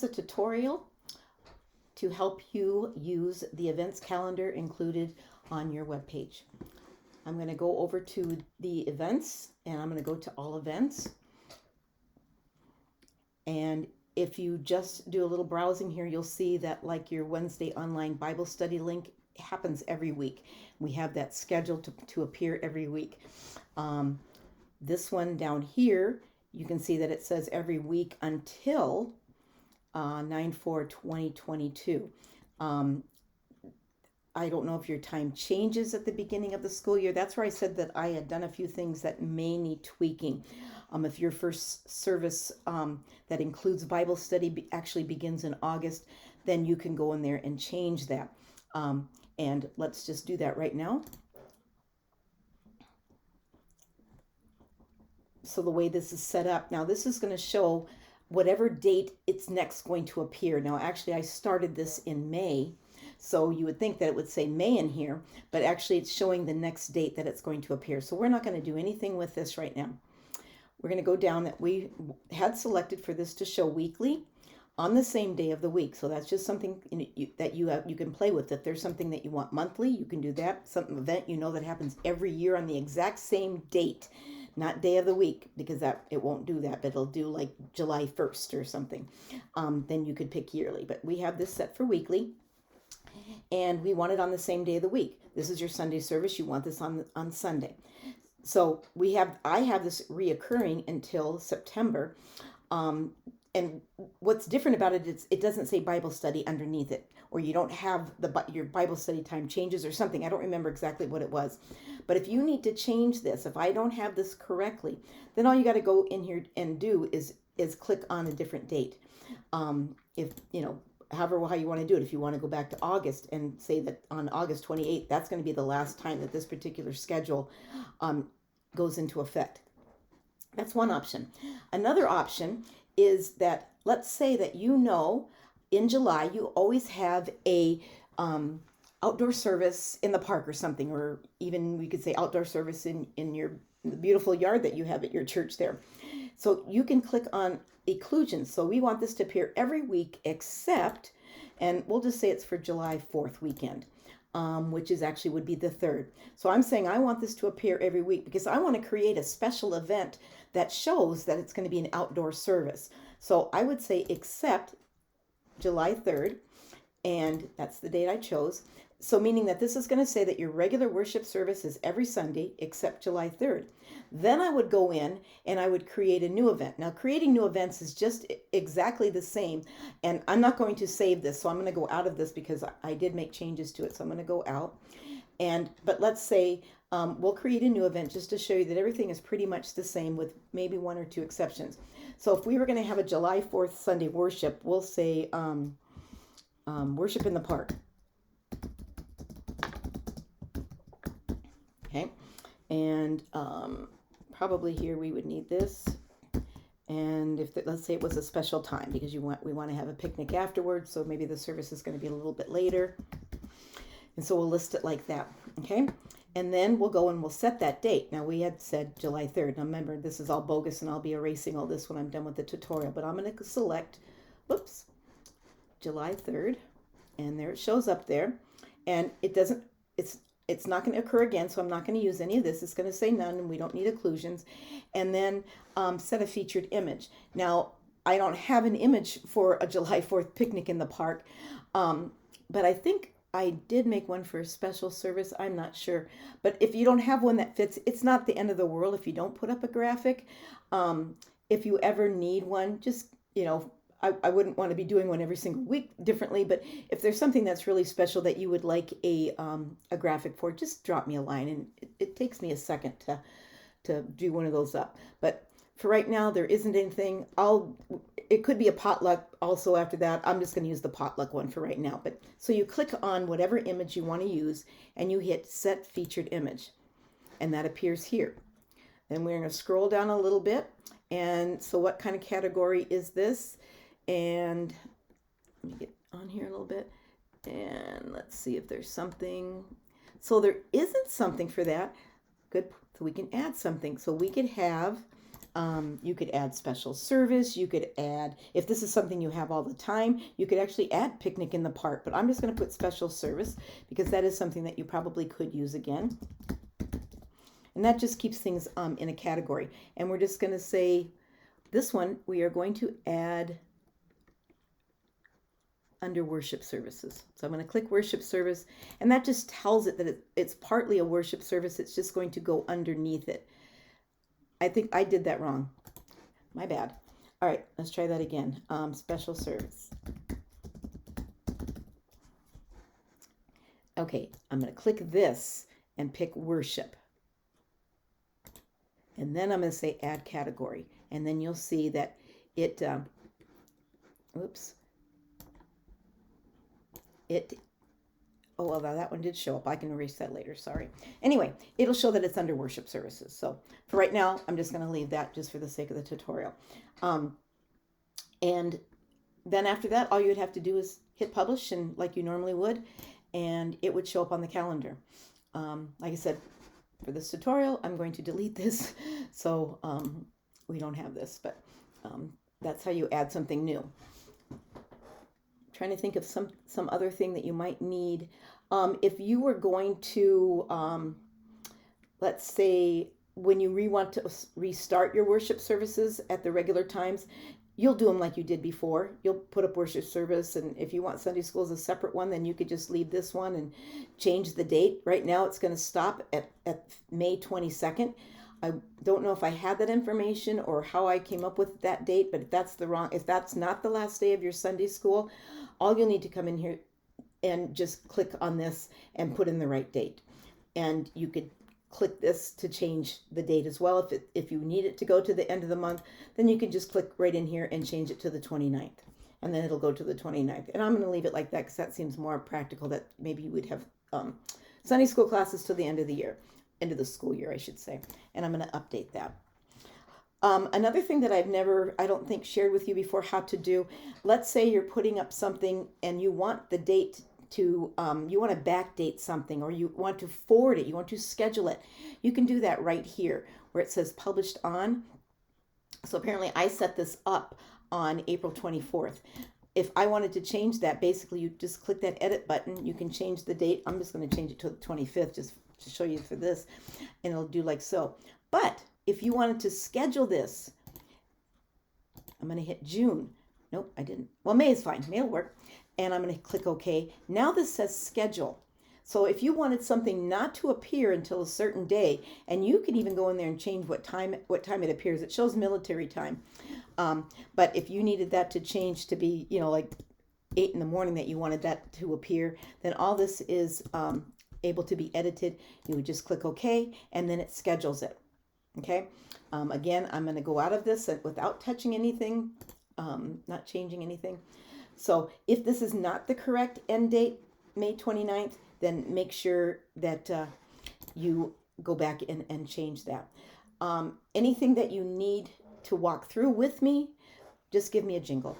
A tutorial to help you use the events calendar included on your web page. I'm going to go over to the events and I'm going to go to all events. And if you just do a little browsing here, you'll see that like your Wednesday online Bible study link happens every week. We have that scheduled to appear every week. This one down here, you can see that it says every week until 9/4/2022. I don't know if your time changes at the beginning of the school year. That's where I said that I had done a few things that may need tweaking. If your first service that includes Bible study actually begins in August, then you can go in there and change that. And let's just do that right now. So the way this is set up, now this is going to show whatever date it's next going to appear. Now actually I started this in May, so you would think that it would say May in here, but actually it's showing the next date that it's going to appear. So we're not going to do anything with this right now. We're going to go down that we had selected for this to show weekly on the same day of the week. So that's just something that you can play with. If there's something that you want monthly, you can do that. Some event that happens every year on the exact same date, not day of the week, because that it won't do that, but it'll do like July 1st or something. Then you could pick yearly, but we have this set for weekly, and we want it on the same day of the week. This is your Sunday service. You want this on Sunday. So I have this reoccurring until September. And what's different about it is it doesn't say Bible study underneath it, or you don't have your Bible study time changes or something. I don't remember exactly what it was. But if you need to change this, if I don't have this correctly, then all you got to go in here and do is click on a different date. If, however, how you want to do it. If you want to go back to August and say that on August 28th, that's going to be the last time that this particular schedule goes into effect. That's one option. Another option is that, let's say that in July you always have a outdoor service in the park or something, or even we could say outdoor service in the beautiful yard that you have at your church there. So you can click on inclusions. So we want this to appear every week except, and we'll just say it's for July 4th weekend, which is actually would be the 3rd. So I'm saying I want this to appear every week because I want to create a special event that shows that it's going to be an outdoor service. So I would say except July 3rd, and that's the date I chose. So meaning that this is going to say that your regular worship service is every Sunday except July 3rd. Then I would go in and I would create a new event. Now creating new events is just exactly the same, and I'm not going to save this, so I'm going to go out of this because I did make changes to it. So I'm going to go out, but let's say we'll create a new event just to show you that everything is pretty much the same with maybe one or two exceptions. So if we were going to have a July 4th Sunday worship, we'll say worship in the park. Okay, and probably here we would need this. And let's say it was a special time because we want to have a picnic afterwards, so maybe the service is going to be a little bit later. And so we'll list it like that, okay? And then we'll go and we'll set that date. Now we had said July 3rd. Now remember, this is all bogus and I'll be erasing all this when I'm done with the tutorial, but I'm going to select, July 3rd, and there it shows up there. And it's not going to occur again, so I'm not going to use any of this. It's going to say none, and we don't need occlusions. And then set a featured image. Now, I don't have an image for a July 4th picnic in the park, but I think I did make one for a special service. I'm not sure. But if you don't have one that fits, it's not the end of the world if you don't put up a graphic. If you ever need one, just, I wouldn't want to be doing one every single week differently, but if there's something that's really special that you would like a graphic for, just drop me a line, and it takes me a second to do one of those up. But for right now, there isn't anything. It could be a potluck also after that. I'm just going to use the potluck one for right now. But so you click on whatever image you want to use, and you hit set featured image, and that appears here. Then we're going to scroll down a little bit, and so what kind of category is this? And let me get on here a little bit, and let's see if there's something. So there isn't something for that. Good. So we can add something. So we could have You could add special service. You could add, if this is something you have all the time, you could actually add picnic in the park. But I'm just going to put special service because that is something that you probably could use again. And that just keeps things in a category. And we're just going to say this one, we are going to add under worship services. So I'm going to click worship service, and that just tells it that it's partly a worship service. It's just going to go underneath it. I think I did that wrong. My bad. All right, let's try that again. Special service. Okay, I'm going to click this and pick worship. And then I'm going to say add category. And then you'll see that it, oh, well, that one did show up. I can erase that later, sorry. Anyway, it'll show that it's under worship services. So for right now, I'm just going to leave that just for the sake of the tutorial. And then after that, all you would have to do is hit publish, and like you normally would, and it would show up on the calendar. Like I said, for this tutorial, I'm going to delete this, so we don't have this, but that's how you add something new. Trying to think of some other thing that you might need. If you were going to, let's say, when you want to restart your worship services at the regular times, you'll do them like you did before. You'll put up worship service, and if you want Sunday school as a separate one, then you could just leave this one and change the date. Right now it's going to stop at May 22nd. I don't know if I had that information or how I came up with that date, but if that's not the last day of your Sunday school, all you'll need to come in here and just click on this and put in the right date. And you could click this to change the date as well. If you need it to go to the end of the month, then you can just click right in here and change it to the 29th. And then it'll go to the 29th. And I'm going to leave it like that because that seems more practical, that maybe you would have Sunday school classes till the end of the year. End of the school year, I should say. And I'm going to update that. Another thing that I don't think shared with you before how to do, let's say you're putting up something and you want the date to, you want to backdate something, or you want to forward it, you want to schedule it. You can do that right here where it says published on. So apparently I set this up on April 24th. If I wanted to change that, basically you just click that edit button. You can change the date. I'm just going to change it to the 25th just to show you for this, and it'll do like so. But if you wanted to schedule this, I'm going to hit June. Nope, I didn't. Well, May is fine. May will work. And I'm going to click OK. Now this says schedule. So if you wanted something not to appear until a certain day, and you can even go in there and change what time it appears. It shows military time. But if you needed that to change to be, like 8 in the morning, that you wanted that to appear, then all this is able to be edited. You would just click OK, and then it schedules it. Okay. Again, I'm going to go out of this without touching anything, not changing anything. So if this is not the correct end date, May 29th, then make sure that you go back and change that. Anything that you need to walk through with me, just give me a jingle.